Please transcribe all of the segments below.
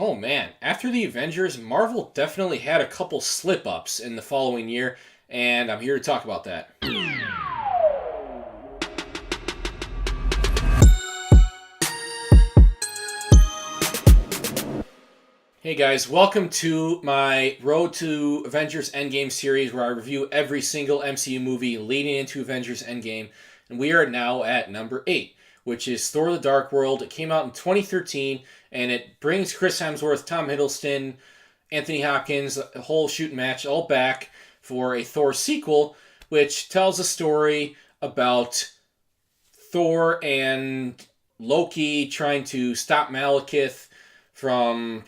Oh man, after the Avengers, Marvel definitely had a couple slip ups in the following year, and I'm here to talk about that. Hey guys, welcome to my Road to Avengers Endgame series where I review every single MCU movie leading into Avengers Endgame, and we are now at number 8, which is Thor the Dark World. It came out in 2013, and it brings Chris Hemsworth, Tom Hiddleston, Anthony Hopkins, a whole shooting match all back for a Thor sequel, which tells a story about Thor and Loki trying to stop Malekith from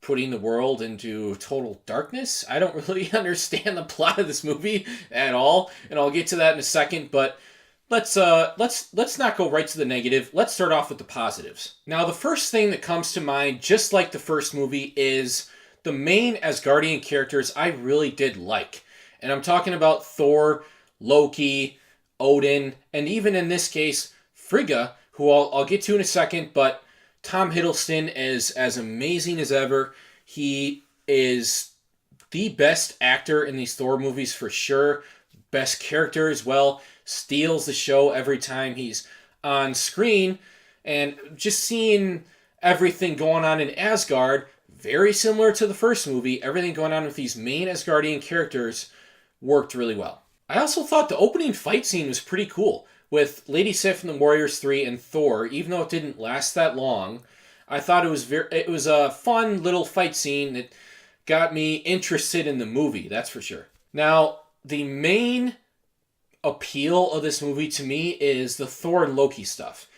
putting the world into total darkness. I don't really understand the plot of this movie at all, and I'll get to that in a second, but let's not go right to the negative. Let's start off with the positives. Now, the first thing that comes to mind, just like the first movie, is the main Asgardian characters I really did like. And I'm talking about Thor, Loki, Odin, and even in this case, Frigga, who I'll get to in a second, but Tom Hiddleston is as amazing as ever. He is the best actor in these Thor movies for sure. Best character as well. Steals the show every time he's on screen. And just seeing everything going on in Asgard, very similar to the first movie, everything going on with these main Asgardian characters worked really well. I also thought the opening fight scene was pretty cool with Lady Sif and the Warriors 3 and Thor. Even though it didn't last that long, I thought it was a fun little fight scene that got me interested in the movie, that's for sure. Now, the main appeal of this movie to me is the Thor and Loki stuff.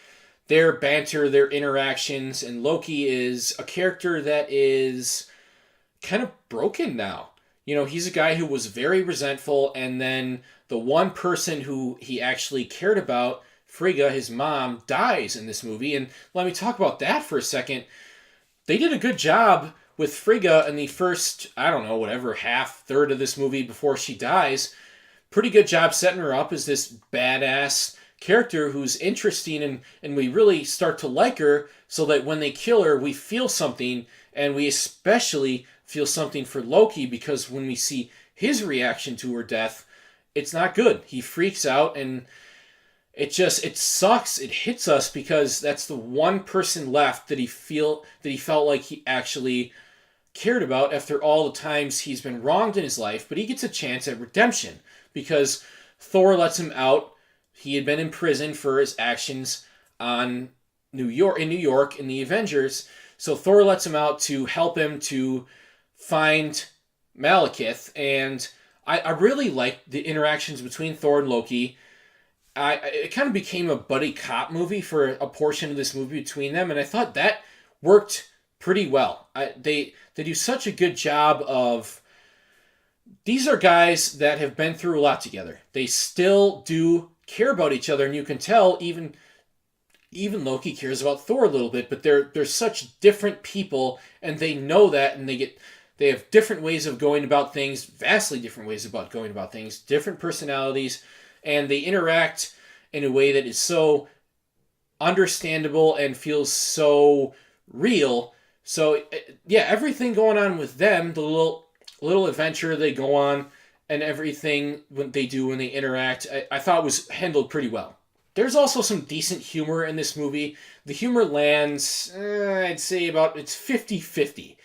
Their banter, their interactions, and Loki is a character that is kind of broken now. You know, he's a guy who was very resentful, and then the one person who he actually cared about, Frigga, his mom, dies in this movie. And let me talk about that for a second. They did a good job with Frigga in the first, I don't know, whatever, third of this movie before she dies. Pretty good job setting her up as this badass character who's interesting, and we really start to like her, so that when they kill her, we feel something, and we especially feel something for Loki, because when we see his reaction to her death, it's not good. He freaks out, and it sucks. It hits us because that's the one person left that he felt like he actually cared about after all the times he's been wronged in his life. But he gets a chance at redemption because Thor lets him out. He had been in prison for his actions in New York in the Avengers. So Thor lets him out to help him to find Malekith, and I really liked the interactions between Thor and Loki. It kind of became a buddy cop movie for a portion of this movie between them, and I thought that worked pretty well. They do such a good job of... These are guys that have been through a lot together. They still do care about each other, and you can tell even Loki cares about Thor a little bit, but they're such different people, and they know that, and they have different ways of going about things, vastly different ways about going about things, different personalities, and they interact in a way that is so understandable and feels so real. So, yeah, everything going on with them, the little adventure they go on, and everything they do when they interact, I thought was handled pretty well. There's also some decent humor in this movie. The humor lands, I'd say it's 50-50.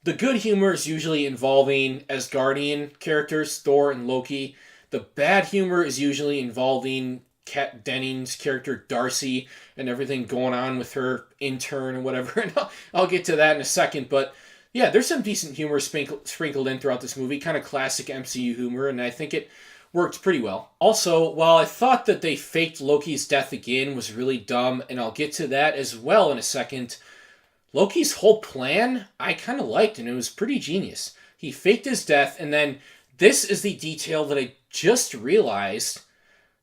The good humor is usually involving Asgardian characters, Thor and Loki. The bad humor is usually involving Kat Dennings' character, Darcy, and everything going on with her intern or whatever. And I'll get to that in a second, but yeah, there's some decent humor sprinkled in throughout this movie, kind of classic MCU humor, and I think it worked pretty well. Also, while I thought that they faked Loki's death again was really dumb, and I'll get to that as well in a second, Loki's whole plan I kind of liked, and it was pretty genius. He faked his death, and then this is the detail that I just realized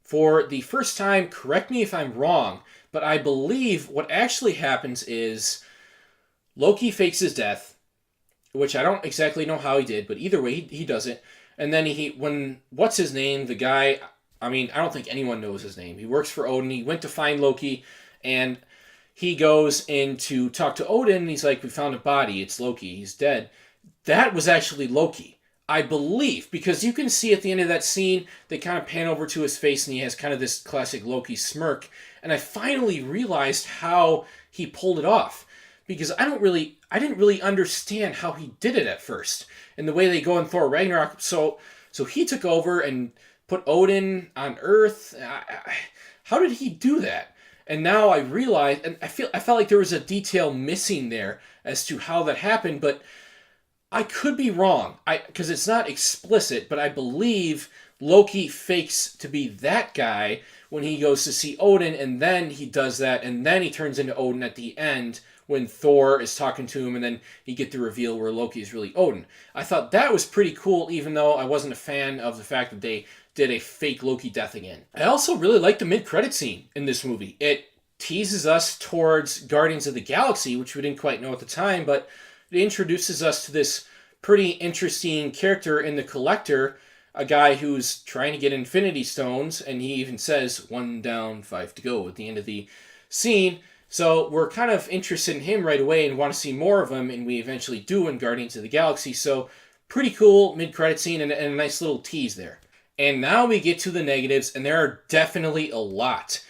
for the first time. Correct me if I'm wrong, but I believe what actually happens is Loki fakes his death, which I don't exactly know how he did, but either way, he does it. And then what's his name? The guy, I don't think anyone knows his name. He works for Odin. He went to find Loki, and he goes in to talk to Odin, and he's like, we found a body. It's Loki. He's dead. That was actually Loki, I believe, because you can see at the end of that scene, they kind of pan over to his face, and he has kind of this classic Loki smirk. And I finally realized how he pulled it off, because I didn't really understand how he did it at first. And the way they go in Thor Ragnarok, so he took over and put Odin on Earth. How did he do that? And now I realize, and I felt like there was a detail missing there as to how that happened, but I could be wrong. Because it's not explicit, but I believe Loki fakes to be that guy when he goes to see Odin, and then he does that, and then he turns into Odin at the end when Thor is talking to him, and then you get the reveal where Loki is really Odin. I thought that was pretty cool, even though I wasn't a fan of the fact that they did a fake Loki death again. I also really like the mid-credit scene in this movie. It teases us towards Guardians of the Galaxy, which we didn't quite know at the time, but it introduces us to this pretty interesting character in the Collector, a guy who's trying to get Infinity Stones, and he even says, 1 down, 5 to go at the end of the scene. So we're kind of interested in him right away and want to see more of him, and we eventually do in Guardians of the Galaxy. So pretty cool mid-credit scene and a nice little tease there. And now we get to the negatives, and there are definitely a lot.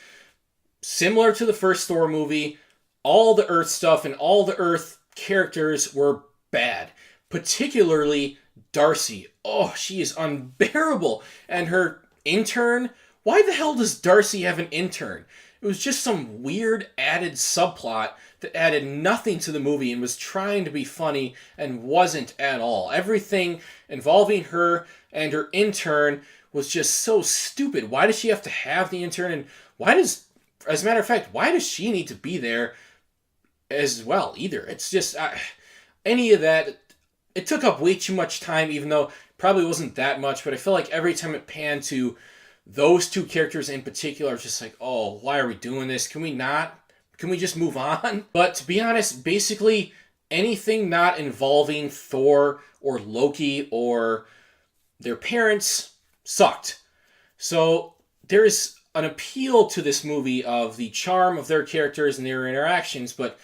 Similar to the first Thor movie, all the Earth stuff and all the Earth characters were bad. Particularly Darcy. Oh, she is unbearable. And her intern, why the hell does Darcy have an intern? It was just some weird added subplot that added nothing to the movie and was trying to be funny and wasn't at all. Everything involving her and her intern was just so stupid. Why does she have to have the intern? And as a matter of fact, why does she need to be there as well either? It's just, any of that, it took up way too much time, even though it probably wasn't that much, but I feel like every time it panned to those two characters in particular, it's just like, oh, why are we doing this? Can we not? Can we just move on? But to be honest, basically anything not involving Thor or Loki or their parents sucked. So there's an appeal to this movie of the charm of their characters and their interactions, but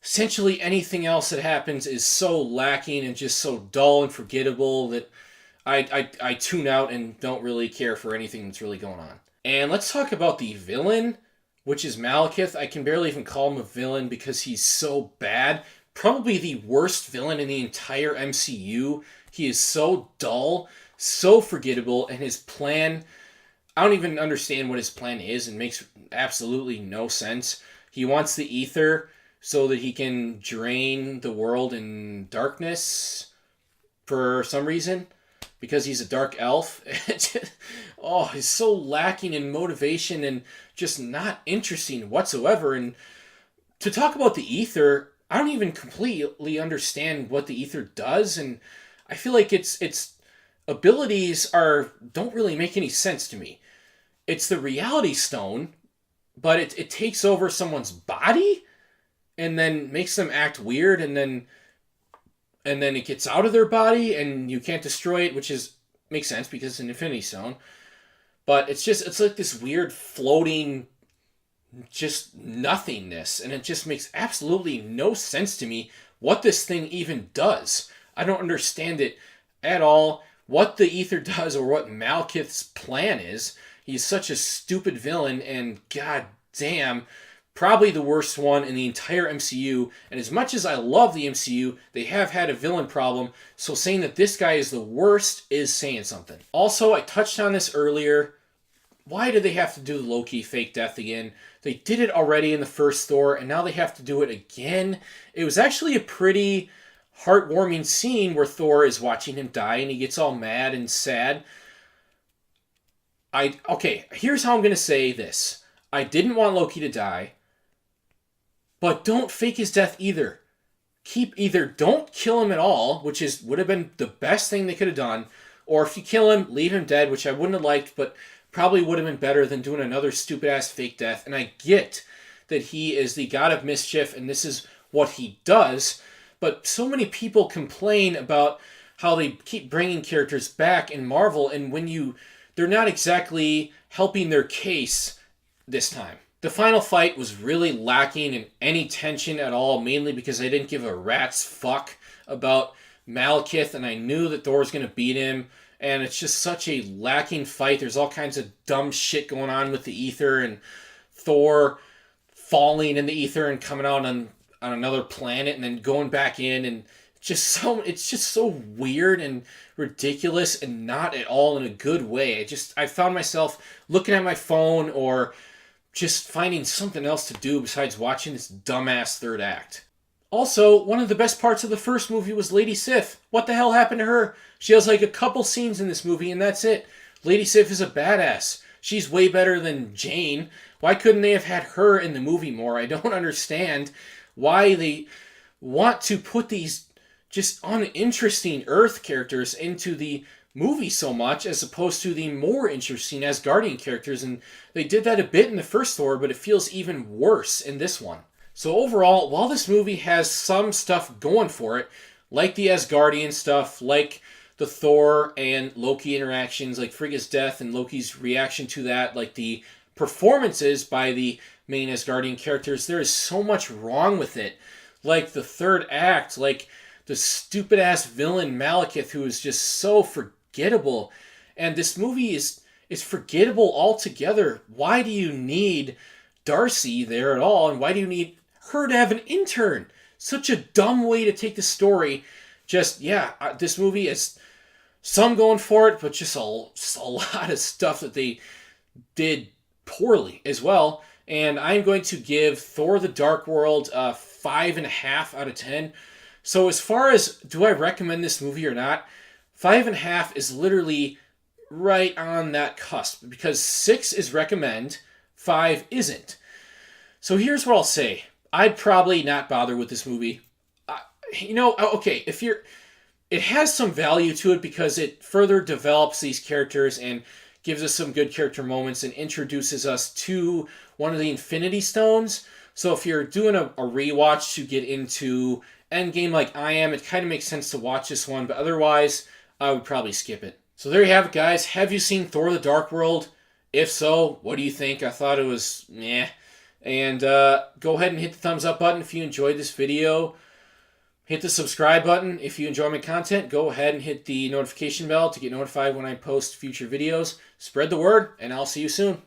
essentially anything else that happens is so lacking and just so dull and forgettable that I tune out and don't really care for anything that's really going on. And let's talk about the villain, which is Malekith. I can barely even call him a villain because he's so bad. Probably the worst villain in the entire MCU. He is so dull, so forgettable, and his plan, I don't even understand what his plan is. It makes absolutely no sense. He wants the ether so that he can drain the world in darkness for some reason, because he's a dark elf. Oh, he's so lacking in motivation and just not interesting whatsoever. And to talk about the ether, I don't even completely understand what the ether does, and I feel like its abilities don't really make any sense to me. It's the reality stone, but it takes over someone's body and then makes them act weird, and then it gets out of their body and you can't destroy it, which makes sense because it's an Infinity Stone. But it's like this weird floating just nothingness, and it just makes absolutely no sense to me what this thing even does. I don't understand it at all, what the ether does or what Malekith's plan is. He's such a stupid villain, and god damn, probably the worst one in the entire MCU. And as much as I love the MCU, they have had a villain problem, so saying that this guy is the worst is saying something. Also, I touched on this earlier. Why do they have to do the Loki fake death again? They did it already in the first Thor, and now they have to do it again. It was actually a pretty heartwarming scene where Thor is watching him die, and he gets all mad and sad. Okay, here's how I'm going to say this. I didn't want Loki to die, but don't fake his death either. Either don't kill him at all, which would have been the best thing they could have done, or if you kill him, leave him dead, which I wouldn't have liked, but probably would have been better than doing another stupid-ass fake death. And I get that he is the god of mischief, and this is what he does, but so many people complain about how they keep bringing characters back in Marvel, and when they're not exactly helping their case this time. The final fight was really lacking in any tension at all, mainly because I didn't give a rat's fuck about Malekith, and I knew that Thor was going to beat him, and it's just such a lacking fight. There's all kinds of dumb shit going on with the ether, and Thor falling in the ether and coming out on another planet and then going back in, and it's just so weird and ridiculous and not at all in a good way. I found myself looking at my phone or just finding something else to do besides watching this dumbass third act. Also, one of the best parts of the first movie was Lady Sif. What the hell happened to her? She has like a couple scenes in this movie and that's it. Lady Sif is a badass. She's way better than Jane. Why couldn't they have had her in the movie more? I don't understand why they want to put these just uninteresting Earth characters into the movie so much as opposed to the more interesting Asgardian characters. And they did that a bit in the first Thor, but it feels even worse in this one. So overall, while this movie has some stuff going for it, like the Asgardian stuff, like the Thor and Loki interactions, like Frigga's death and Loki's reaction to that, like the performances by the main Asgardian characters, there is so much wrong with it. Like the third act, like the stupid ass villain Malekith, who is just so forgettable. And this movie is forgettable altogether. Why do you need Darcy there at all? And why do you need her to have an intern? Such a dumb way to take the story. This movie is some going for it, but just a lot of stuff that they did poorly as well. And I'm going to give Thor the Dark World a 5.5 out of 10. So as far as do I recommend this movie or not, 5.5 is literally right on that cusp, because 6 is recommend, 5 isn't. So here's what I'll say. I'd probably not bother with this movie. Okay, it has some value to it because it further develops these characters and gives us some good character moments and introduces us to one of the Infinity Stones. So if you're doing a rewatch to get into Endgame like I am, it kind of makes sense to watch this one, but otherwise, I would probably skip it. So there you have it, guys. Have you seen Thor the Dark World? If so, what do you think? I thought it was meh. And go ahead and hit the thumbs up button if you enjoyed this video. Hit the subscribe button if you enjoy my content. Go ahead and hit the notification bell to get notified when I post future videos. Spread the word, and I'll see you soon.